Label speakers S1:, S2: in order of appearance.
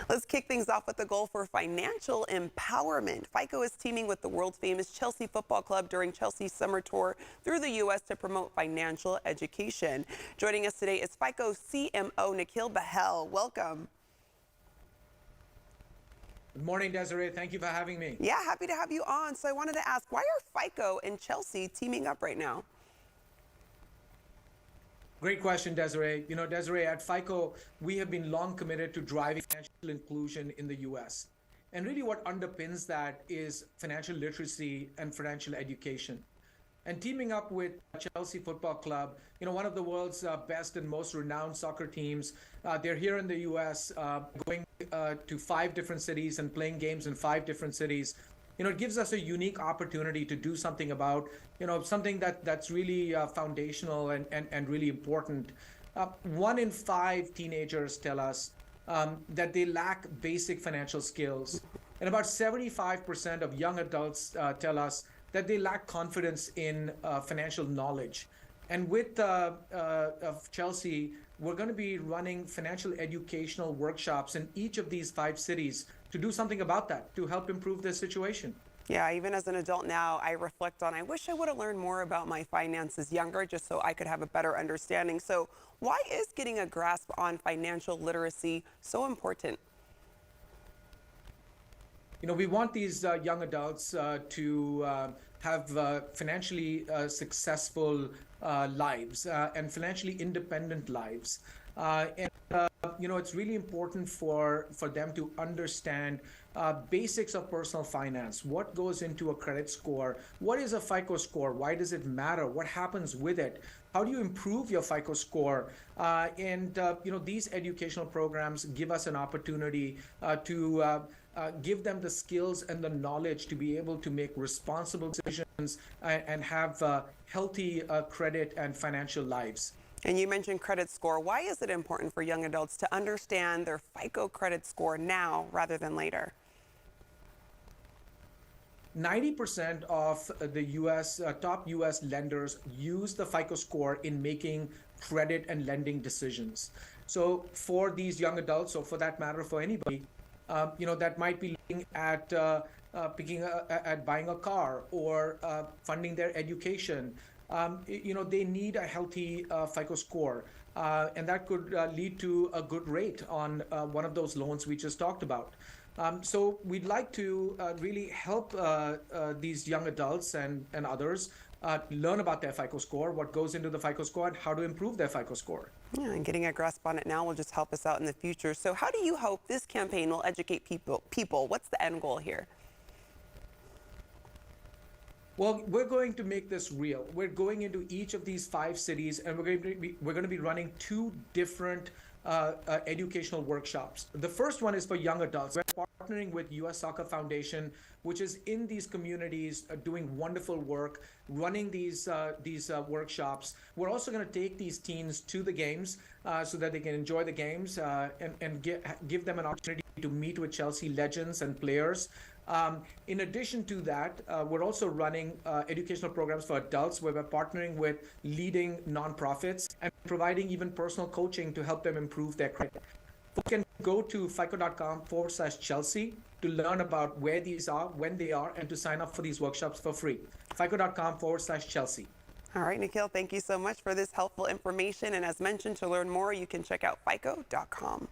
S1: Let's kick things off with the goal for financial empowerment. FICO is teaming with the world famous Chelsea Football Club during Chelsea's summer tour through the U.S. to promote financial education. Joining us today is FICO CMO Nikhil Bahel. Welcome.
S2: Good morning, Desiree. Thank you for having me.
S1: Yeah, happy to have you on. So I wanted to ask, why are FICO and Chelsea teaming up right now?
S2: Great question, Desiree. You know, Desiree, at FICO, we have been long committed to driving financial inclusion in the U.S. And really what underpins that is financial literacy and financial education. And teaming up with Chelsea Football Club, you know, one of the world's best and most renowned soccer teams, they're here in the U.S., going to 5 different cities and playing games in 5 different cities. You know, it gives us a unique opportunity to do something about, you know, something that's really foundational and really important. 1 in 5 teenagers tell us that they lack basic financial skills. And about 75% of young adults tell us that they lack confidence in financial knowledge. And with Chelsea, we're going to be running financial educational workshops in each of these 5 cities to do something about that, to help improve their situation.
S1: Yeah, even as an adult now, I reflect on, I wish I would have learned more about my finances younger, just so I could have a better understanding. So why is getting a grasp on financial literacy so important?
S2: You know, we want these young adults to have financially successful lives and financially independent lives. You know, it's really important for them to understand basics of personal finance. What goes into a credit score? What is a FICO score? Why does it matter? What happens with it? How do you improve your FICO score? You know, these educational programs give us an opportunity to give them the skills and the knowledge to be able to make responsible decisions and have healthy credit and financial lives.
S1: And you mentioned credit score. Why is it important for young adults to understand their FICO credit score now rather than later?
S2: 90% of the top US lenders use the FICO score in making credit and lending decisions. So for these young adults, or for that matter, for anybody, you know, that might be looking at buying a car or funding their education. You know, they need a healthy FICO score, and that could lead to a good rate on one of those loans we just talked about. So we'd like to really help these young adults and others learn about their FICO score, what goes into the FICO score, and how to improve their FICO score.
S1: Yeah, and getting a grasp on it now will just help us out in the future. So how do you hope this campaign will educate people? What's the end goal here?
S2: Well, we're going to make this real. We're going into each of these 5 cities, and we're going to be running 2 different educational workshops. The first one is for young adults. We're partnering with US Soccer Foundation, which is in these communities doing wonderful work, running these workshops. We're also going to take these teens to the games so that they can enjoy the games and give them an opportunity to meet with Chelsea legends and players. In addition to that, we're also running educational programs for adults where we're partnering with leading nonprofits and providing even personal coaching to help them improve their credit. You can go to fico.com/Chelsea to learn about where these are, when they are, and to sign up for these workshops for free. fico.com/Chelsea.
S1: All right, Nikhil, thank you so much for this helpful information. And as mentioned, to learn more, you can check out fico.com.